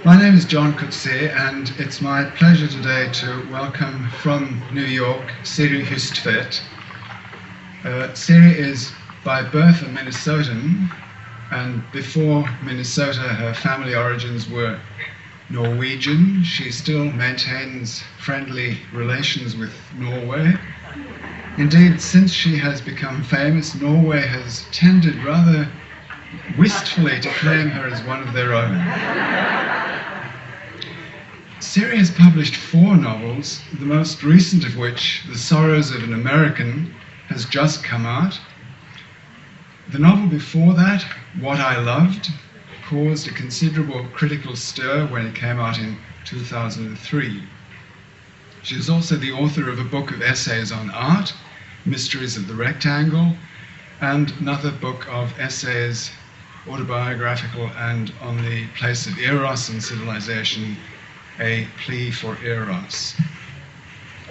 My name is John Coetzee, and it's my pleasure today to welcome from New York Siri Hustvedt. Siri is by birth a Minnesotan, and before Minnesota her family origins were Norwegian. She still maintains friendly relations with Norway. Indeed, since she has become famous, Norway has tended rather wistfully to claim her as one of their own. Siri has published 4 novels, the most recent of which, The Sorrows of an American, has just come out. The novel before that, What I Loved, caused a considerable critical stir when it came out in 2003. She is also the author of a book of essays on art, Mysteries of the Rectangle, and another book of essays, autobiographical and on the place of Eros and civilization, A Plea for Eros.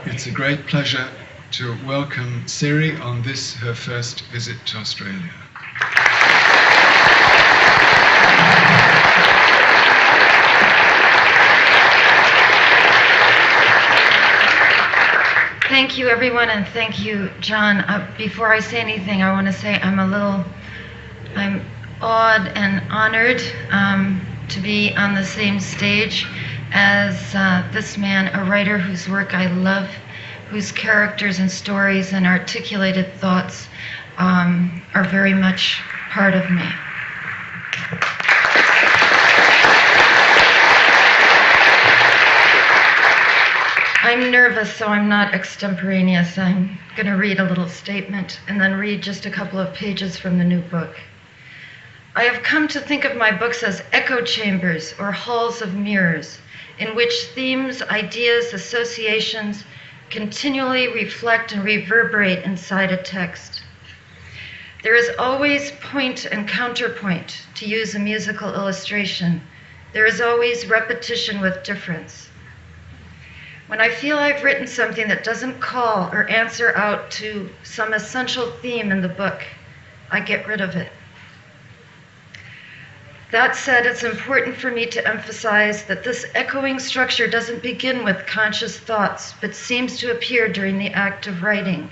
It's a great pleasure to welcome Siri on this, her first visit to Australia. Thank you, everyone, and thank you, John. Before I say anything, I want to say I'm awed and honored to be on the same stage as this man, a writer whose work I love, whose characters and stories and articulated thoughts are very much part of me. I'm nervous, so I'm not extemporaneous. I'm going to read a little statement and then read just a couple of pages from the new book. I have come to think of my books as echo chambers or halls of mirrors, in which themes, ideas, associations continually reflect and reverberate inside a text. There is always point and counterpoint, to use a musical illustration. There is always repetition with difference. When I feel I've written something that doesn't call or answer out to some essential theme in the book, I get rid of it. That said, it's important for me to emphasize that this echoing structure doesn't begin with conscious thoughts, but seems to appear during the act of writing.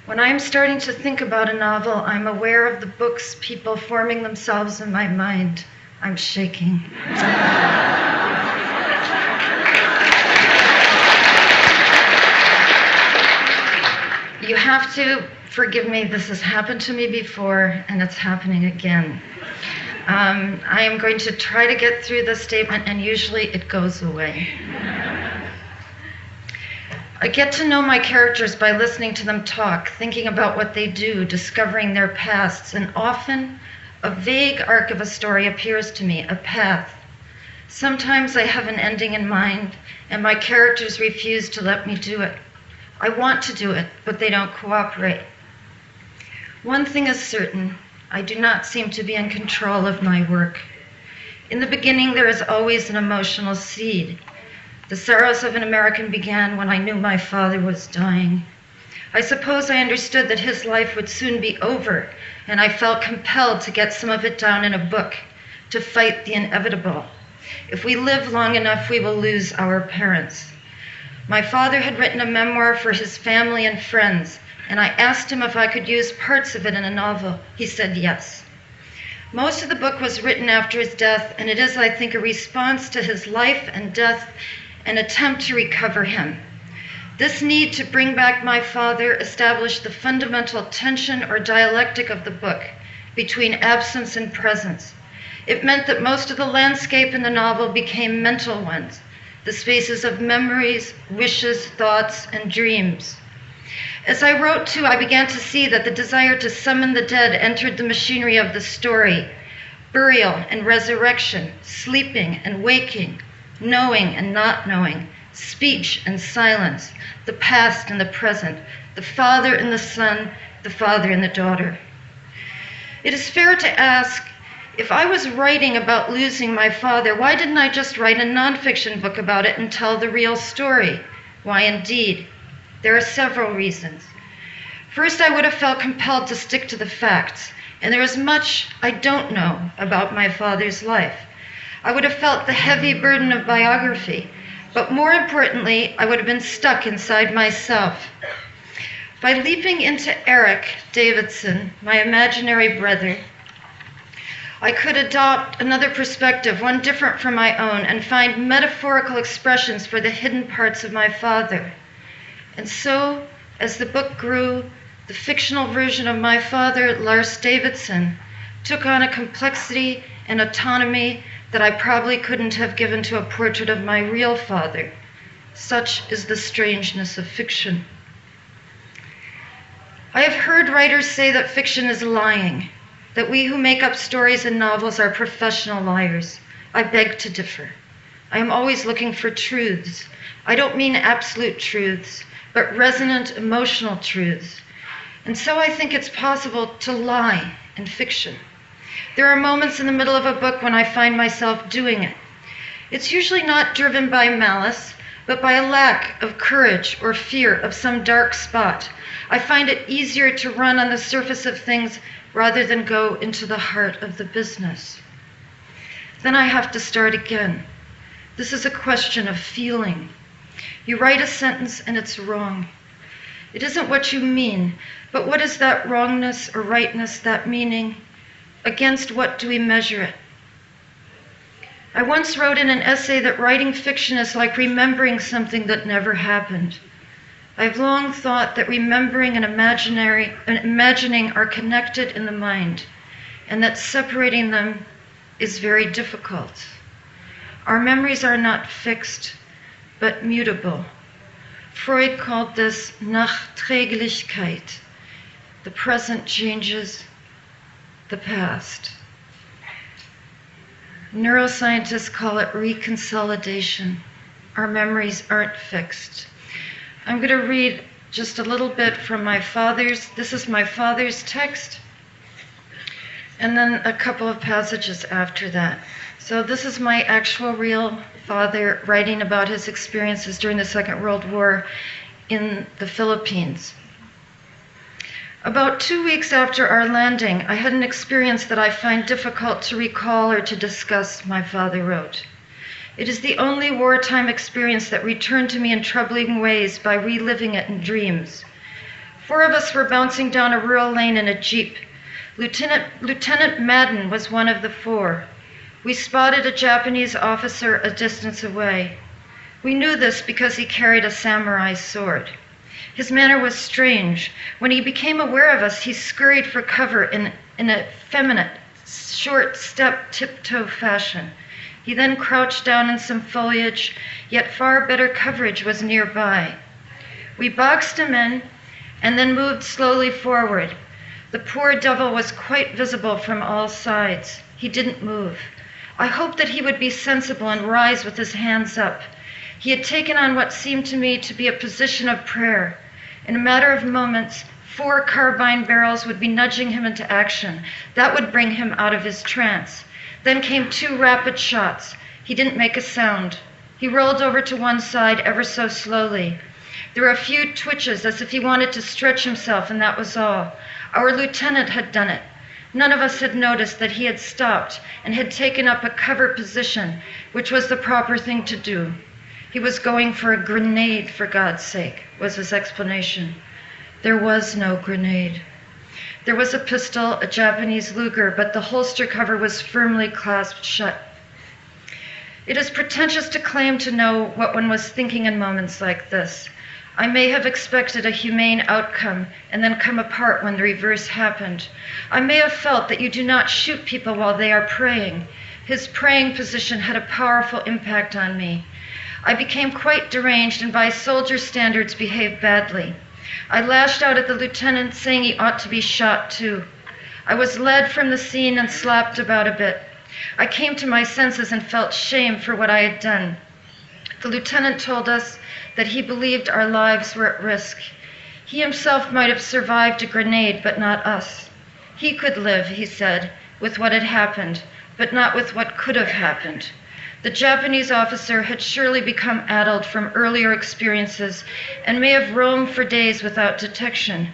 When I'm starting to think about a novel, I'm aware of the book's people forming themselves in my mind. I'm shaking. You have to forgive me, this has happened to me before, and it's happening again. I am going to try to get through this statement, and usually it goes away. I get to know my characters by listening to them talk, thinking about what they do, discovering their pasts, and often a vague arc of a story appears to me, a path. Sometimes I have an ending in mind, and my characters refuse to let me do it. I want to do it, but they don't cooperate. One thing is certain, I do not seem to be in control of my work. In the beginning, there is always an emotional seed. The Sorrows of an American began when I knew my father was dying. I suppose I understood that his life would soon be over, and I felt compelled to get some of it down in a book, to fight the inevitable. If we live long enough, we will lose our parents. My father had written a memoir for his family and friends, and I asked him if I could use parts of it in a novel. He said yes. Most of the book was written after his death, and it is, I think, a response to his life and death, an attempt to recover him. This need to bring back my father established the fundamental tension or dialectic of the book between absence and presence. It meant that most of the landscape in the novel became mental ones, the spaces of memories, wishes, thoughts, and dreams. As I wrote too, I began to see that the desire to summon the dead entered the machinery of the story. Burial and resurrection, sleeping and waking, knowing and not knowing, speech and silence, the past and the present, the father and the son, the father and the daughter. It is fair to ask, if I was writing about losing my father, why didn't I just write a nonfiction book about it and tell the real story? Why, indeed. There are several reasons. First, I would have felt compelled to stick to the facts. And there is much I don't know about my father's life. I would have felt the heavy burden of biography, but more importantly, I would have been stuck inside myself. By leaping into Eric Davidson, my imaginary brother, I could adopt another perspective, one different from my own, and find metaphorical expressions for the hidden parts of my father. And so, as the book grew, the fictional version of my father, Lars Davidson, took on a complexity and autonomy that I probably couldn't have given to a portrait of my real father. Such is the strangeness of fiction. I have heard writers say that fiction is lying, that we who make up stories and novels are professional liars. I beg to differ. I am always looking for truths. I don't mean absolute truths, but resonant emotional truths. And so I think it's possible to lie in fiction. There are moments in the middle of a book when I find myself doing it. It's usually not driven by malice, but by a lack of courage or fear of some dark spot. I find it easier to run on the surface of things rather than go into the heart of the business. Then I have to start again. This is a question of feeling. You write a sentence and it's wrong. It isn't what you mean, but what is that wrongness or rightness, that meaning? Against what do we measure it? I once wrote in an essay that writing fiction is like remembering something that never happened. I've long thought that remembering and imagining are connected in the mind, and that separating them is very difficult. Our memories are not fixed, but mutable. Freud called this Nachträglichkeit. The present changes the past. Neuroscientists call it reconsolidation. Our memories aren't fixed. I'm going to read just a little bit from this is my father's text, and then a couple of passages after that. So this is my actual real father writing about his experiences during the Second World War in the Philippines. About 2 weeks after our landing, I had an experience that I find difficult to recall or to discuss, my father wrote. It is the only wartime experience that returned to me in troubling ways by reliving it in dreams. 4 of us were bouncing down a rural lane in a jeep. Lieutenant Madden was one of the 4. We spotted a Japanese officer a distance away. We knew this because he carried a samurai sword. His manner was strange. When he became aware of us, he scurried for cover in a feminine, short step, tiptoe fashion. He then crouched down in some foliage, yet far better coverage was nearby. We boxed him in and then moved slowly forward. The poor devil was quite visible from all sides. He didn't move. I hoped that he would be sensible and rise with his hands up. He had taken on what seemed to me to be a position of prayer. In a matter of moments, 4 carbine barrels would be nudging him into action. That would bring him out of his trance. Then came 2 rapid shots. He didn't make a sound. He rolled over to one side ever so slowly. There were a few twitches as if he wanted to stretch himself, and that was all. Our lieutenant had done it. None of us had noticed that he had stopped and had taken up a cover position, which was the proper thing to do. He was going for a grenade, for God's sake, was his explanation. There was no grenade. There was a pistol, a Japanese Luger, but the holster cover was firmly clasped shut. It is pretentious to claim to know what one was thinking in moments like this. I may have expected a humane outcome and then come apart when the reverse happened. I may have felt that you do not shoot people while they are praying. His praying position had a powerful impact on me. I became quite deranged and by soldier standards behaved badly. I lashed out at the lieutenant, saying he ought to be shot too. I was led from the scene and slapped about a bit. I came to my senses and felt shame for what I had done. The lieutenant told us that he believed our lives were at risk. He himself might have survived a grenade, but not us. He could live, he said, with what had happened, but not with what could have happened. The Japanese officer had surely become addled from earlier experiences and may have roamed for days without detection.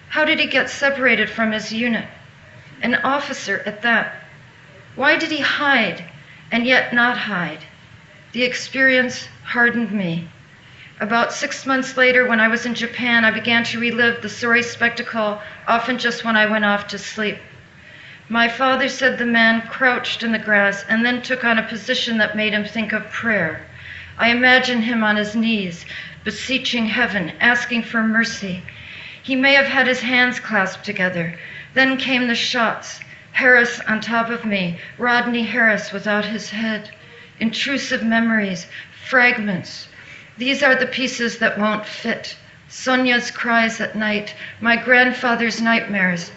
How did he get separated from his unit? An officer at that. Why did he hide and yet not hide? The experience hardened me. About 6 months later, when I was in Japan, I began to relive the sorry spectacle, often just when I went off to sleep. My father said the man crouched in the grass and then took on a position that made him think of prayer. I imagined him on his knees, beseeching heaven, asking for mercy. He may have had his hands clasped together. Then came the shots. Harris on top of me, Rodney Harris without his head. Intrusive memories, fragments. These are the pieces that won't fit. Sonia's cries at night, my grandfather's nightmares.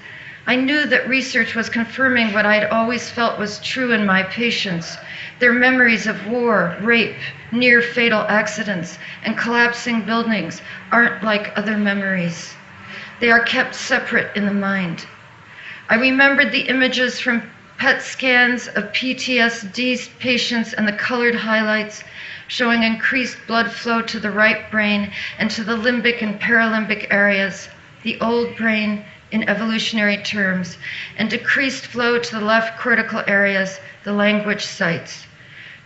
I knew that research was confirming what I'd always felt was true in my patients. Their memories of war, rape, near fatal accidents, and collapsing buildings aren't like other memories. They are kept separate in the mind. I remembered the images from PET scans of PTSD patients and the colored highlights showing increased blood flow to the right brain and to the limbic and paralimbic areas, the old brain in evolutionary terms, and decreased flow to the left cortical areas, the language sites.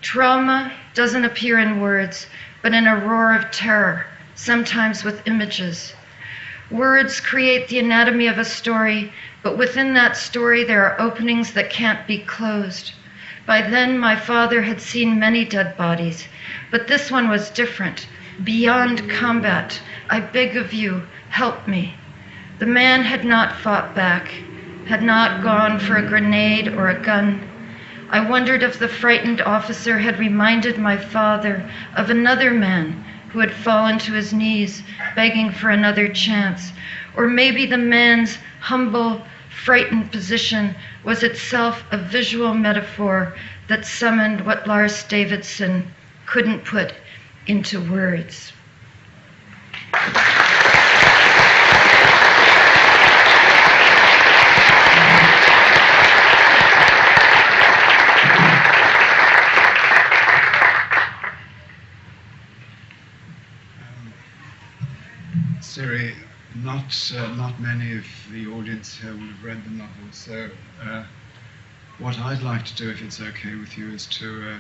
Trauma doesn't appear in words, but in a roar of terror, sometimes with images. Words create the anatomy of a story, but within that story there are openings that can't be closed. By then, my father had seen many dead bodies, but this one was different. Beyond combat, I beg of you, help me. The man had not fought back, had not gone for a grenade or a gun. I wondered if the frightened officer had reminded my father of another man who had fallen to his knees, begging for another chance. Or maybe the man's humble, frightened position was itself a visual metaphor that summoned what Lars Davidson couldn't put into words. Siri, not many of the audience here will have read the novel, so what I'd like to do, if it's okay with you, is to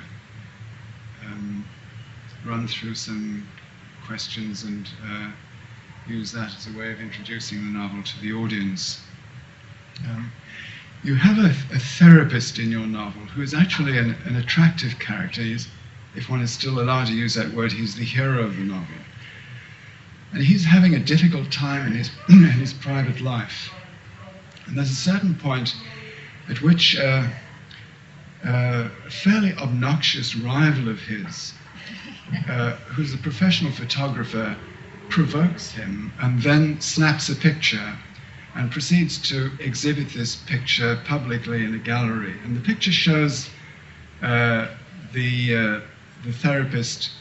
run through some questions and use that as a way of introducing the novel to the audience. You have a therapist in your novel who is actually an attractive character. If one is still allowed to use that word, he's the hero of the novel. And he's having a difficult time in his private life. And there's a certain point at which a fairly obnoxious rival of his, who's a professional photographer, provokes him and then snaps a picture and proceeds to exhibit this picture publicly in a gallery. And the picture shows the therapist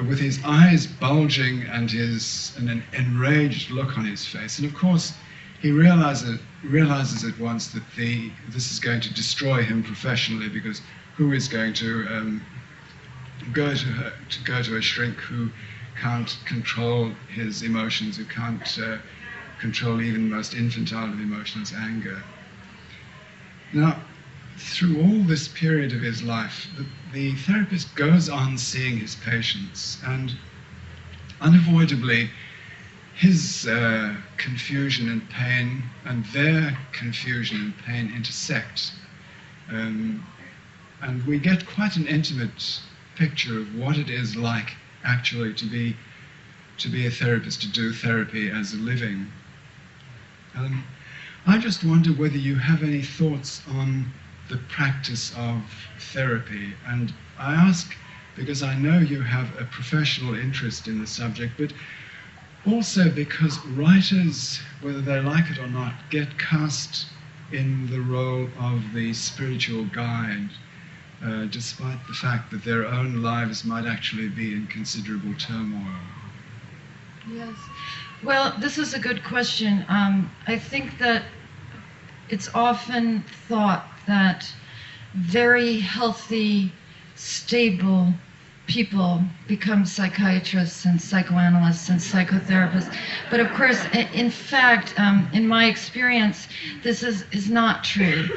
with his eyes bulging and an enraged look on his face. And of course, he realizes at once that this is going to destroy him professionally, because who is going to go to a shrink who can't control his emotions, who can't control even the most infantile of emotions, anger. Now, through all this period of his life, the therapist goes on seeing his patients, and unavoidably his confusion and pain and their confusion and pain intersect. And we get quite an intimate picture of what it is like actually to be a therapist, to do therapy as a living. I just wonder whether you have any thoughts on the practice of therapy. And I ask because I know you have a professional interest in the subject, but also because writers, whether they like it or not, get cast in the role of the spiritual guide, despite the fact that their own lives might actually be in considerable turmoil. Yes. Well, this is a good question. I think that it's often thought that very healthy, stable people become psychiatrists and psychoanalysts and psychotherapists. But of course, in fact, in my experience, this is not true.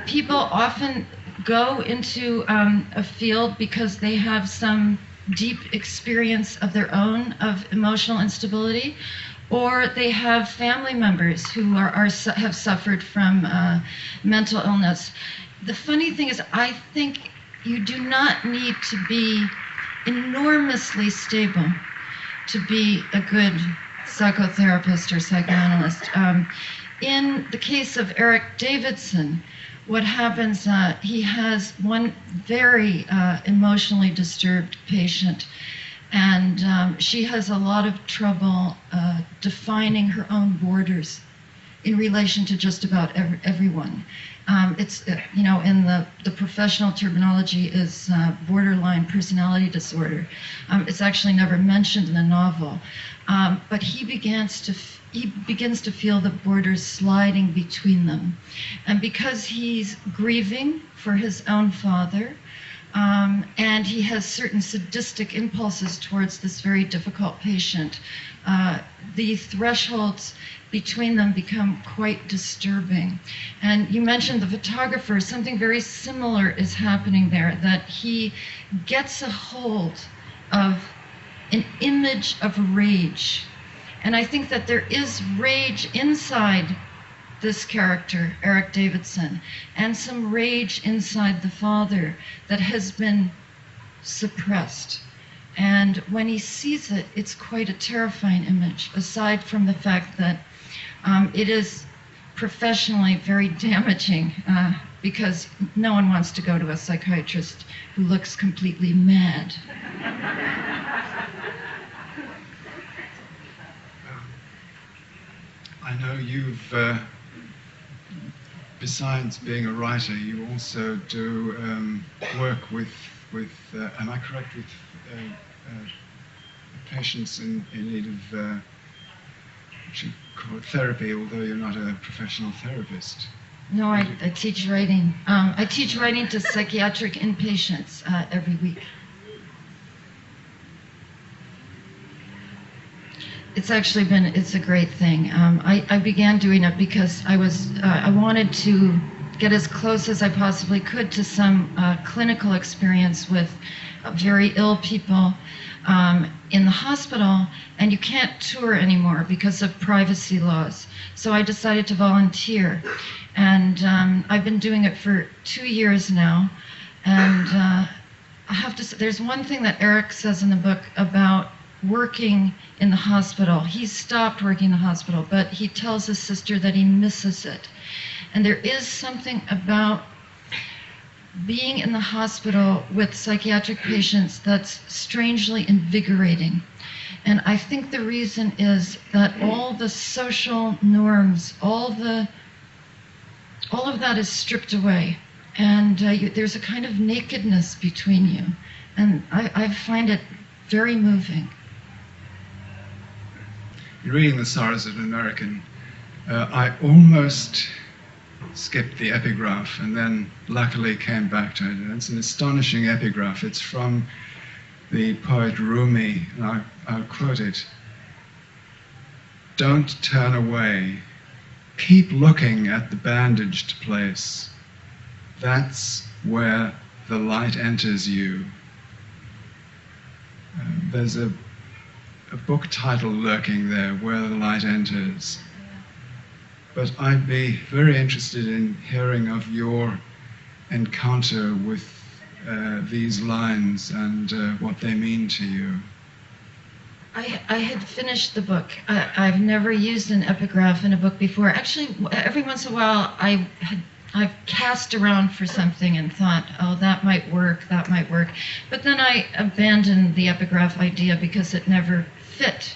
People often go into a field because they have some deep experience of their own of emotional instability, or they have family members who have suffered from mental illness. The funny thing is, I think you do not need to be enormously stable to be a good psychotherapist or psychoanalyst. In the case of Eric Davidson, what happens, he has one very emotionally disturbed patient, and she has a lot of trouble defining her own borders in relation to just about everyone. It's, in the professional terminology is borderline personality disorder. It's actually never mentioned in the novel, but he begins to feel the borders sliding between them. And because he's grieving for his own father, and he has certain sadistic impulses towards this very difficult patient, the thresholds between them become quite disturbing. And you mentioned the photographer. Something very similar is happening there, that he gets a hold of an image of rage. And I think that there is rage inside this character, Eric Davidson, and some rage inside the father that has been suppressed. And when he sees it, it's quite a terrifying image, aside from the fact that it is professionally very damaging, because no one wants to go to a psychiatrist who looks completely mad. I know you've, besides being a writer, you also do work with am I correct, with patients in need of what you call therapy, although you're not a professional therapist. No, I teach writing. I teach writing to psychiatric inpatients every week. It's actually it's a great thing. I began doing it because I wanted to get as close as I possibly could to some clinical experience with very ill people in the hospital, and you can't tour anymore because of privacy laws. So I decided to volunteer, and I've been doing it for 2 years now. And I have to say, there's one thing that Eric says in the book about working in the hospital. He stopped working in the hospital, but he tells his sister that he misses it. And there is something about being in the hospital with psychiatric patients that's strangely invigorating. And I think the reason is that all the social norms, all of that is stripped away. And there's a kind of nakedness between you. And I find it very moving. In reading The Sorrows of an American, I almost skipped the epigraph and then luckily came back to it. And it's an astonishing epigraph. It's from the poet Rumi, and I'll quote it. "Don't turn away. Keep looking at the bandaged place. That's where the light enters you." There's a book title lurking there, Where the Light Enters. But I'd be very interested in hearing of your encounter with these lines and what they mean to you. I had finished the book. I've never used an epigraph in a book before. Actually, every once in a while, I've cast around for something and thought, oh, that might work. But then I abandoned the epigraph idea because it never fit.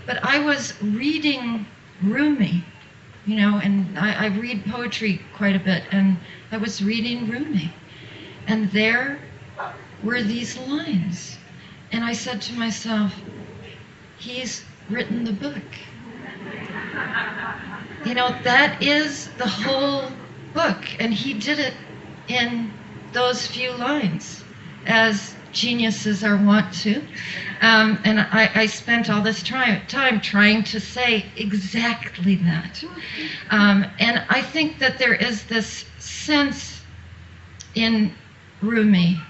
But I was reading Rumi, and I read poetry quite a bit, and I was reading Rumi. And there were these lines. And I said to myself, he's written the book. That is the whole book, and he did it in those few lines. as geniuses are wont to. And I spent all this time trying to say exactly that. And I think that there is this sense in Rumi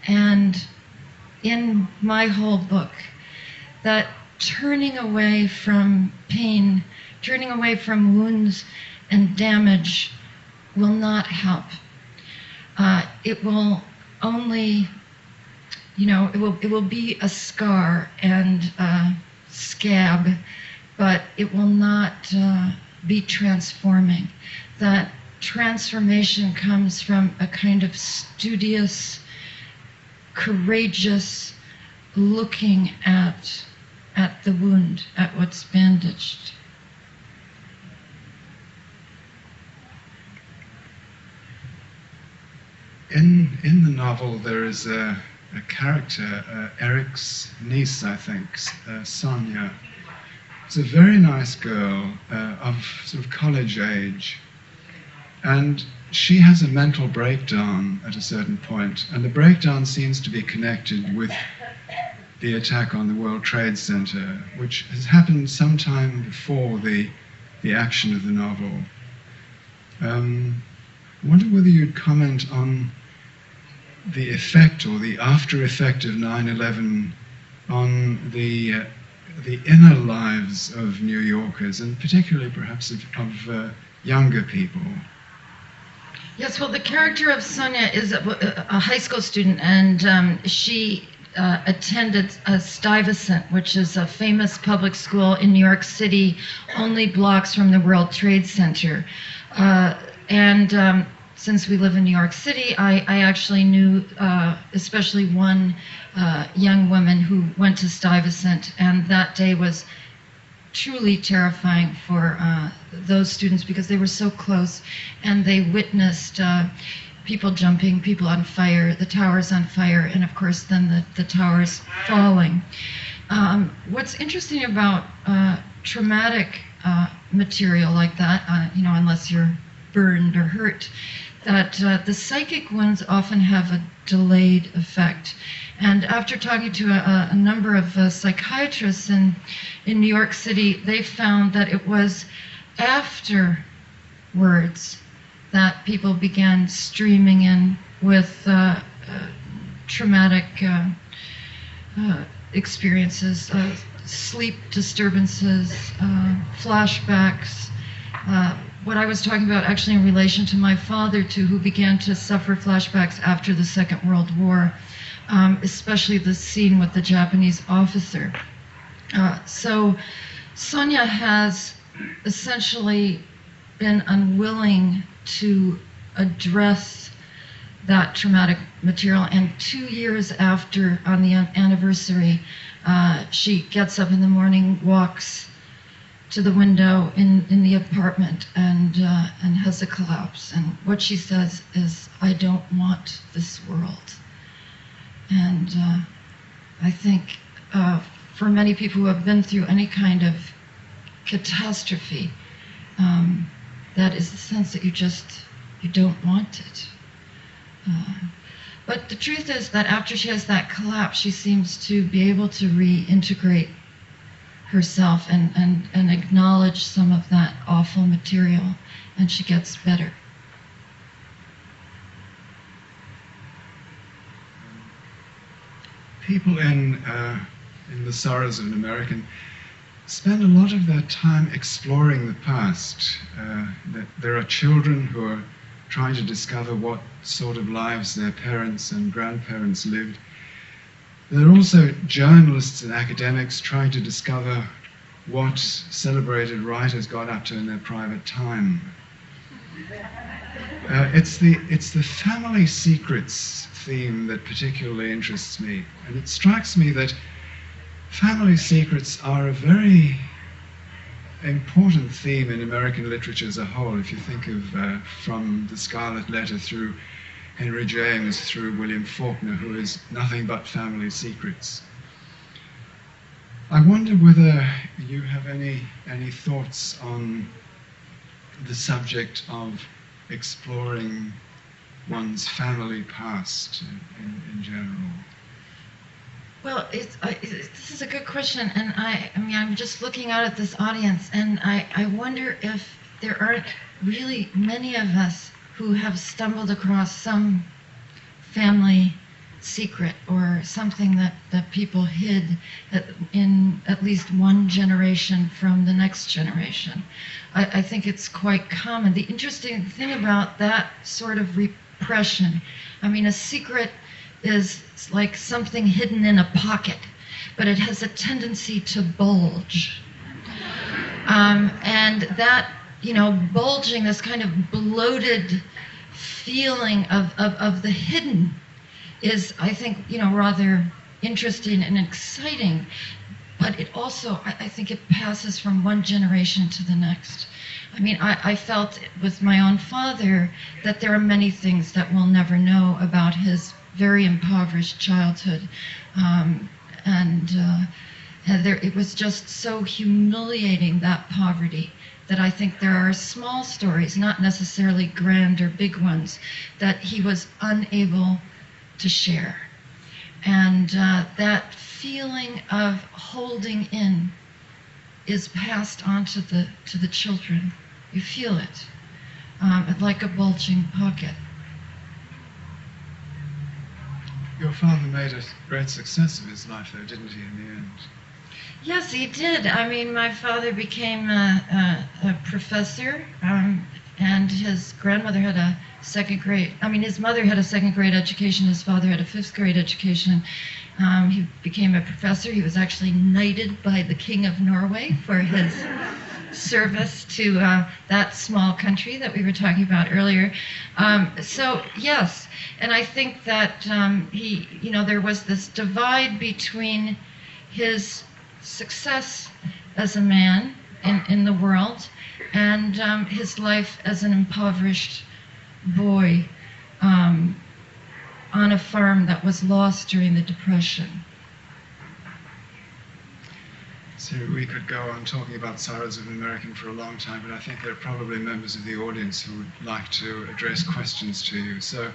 and in my whole book that turning away from pain, turning away from wounds and damage will not help. It will only, it will be a scar and a scab, but it will not be transforming. That transformation comes from a kind of studious, courageous looking at the wound, at what's bandaged. In the novel, there is a character, Eric's niece, I think, Sonia. It's a very nice girl of sort of college age, and she has a mental breakdown at a certain point, and the breakdown seems to be connected with the attack on the World Trade Center, which has happened sometime before the action of the novel. I wonder whether you'd comment on the effect or the after effect of 9/11 on the inner lives of New Yorkers, and particularly perhaps of younger people. Yes, well, the character of Sonia is a high school student, and she attended Stuyvesant, which is a famous public school in New York City, only blocks from the World Trade Center. Since we live in New York City, I actually knew especially one young woman who went to Stuyvesant, and that day was truly terrifying for those students because they were so close, and they witnessed people jumping, people on fire, the towers on fire, and of course then the towers falling. What's interesting about traumatic material like that, unless you're burned or hurt, that the psychic ones often have a delayed effect. And after talking to a number of psychiatrists in New York City, they found that it was afterwards that people began streaming in with traumatic experiences, sleep disturbances, flashbacks. What I was talking about actually in relation to my father too, who began to suffer flashbacks after the Second World War, especially the scene with the Japanese officer. So Sonia has essentially been unwilling to address that traumatic material, and 2 years after, on the anniversary, she gets up in the morning, walks to the window in the apartment, and has a collapse. And what she says is, "I don't want this world." And I think for many people who have been through any kind of catastrophe, that is the sense that you don't want it. But the truth is that after she has that collapse, she seems to be able to reintegrate herself and acknowledge some of that awful material, and she gets better. People in The Sorrows of an American spend a lot of their time exploring the past. That there are children who are trying to discover what sort of lives their parents and grandparents lived. There are also journalists and academics trying to discover what celebrated writers got up to in their private time. It's the family secrets theme that particularly interests me, and it strikes me that family secrets are a very important theme in American literature as a whole. If you think of from The Scarlet Letter through Henry James, through William Faulkner, who is nothing but family secrets. I wonder whether you have any thoughts on the subject of exploring one's family past in general? Well, this is a good question, and I mean, I'm just looking out at this audience, and I wonder if there aren't really many of us who have stumbled across some family secret or something that people hid in at least one generation from the next generation. I think it's quite common. The interesting thing about that sort of repression, I mean, a secret is like something hidden in a pocket, but it has a tendency to bulge. And that, bulging, this kind of bloated feeling of the hidden is, I think, rather interesting and exciting, but it also, I think it passes from one generation to the next. I mean, I felt with my own father that there are many things that we'll never know about his very impoverished childhood. It was just so humiliating, that poverty, that I think there are small stories, not necessarily grand or big ones, that he was unable to share. And that feeling of holding in is passed on to the children. You feel it, like a bulging pocket. Your father made a great success of his life, though, didn't he, in the end? Yes, he did. I mean, my father became a professor, and his grandmother had a his mother had a second grade education, his father had a fifth grade education. He became a professor. He was actually knighted by the King of Norway for his service to that small country that we were talking about earlier. So, yes, and I think that there was this divide between his success as a man in the world and his life as an impoverished boy on a farm that was lost during the Depression. So we could go on talking about Sorrows of an American for a long time, but I think there are probably members of the audience who would like to address questions to you. So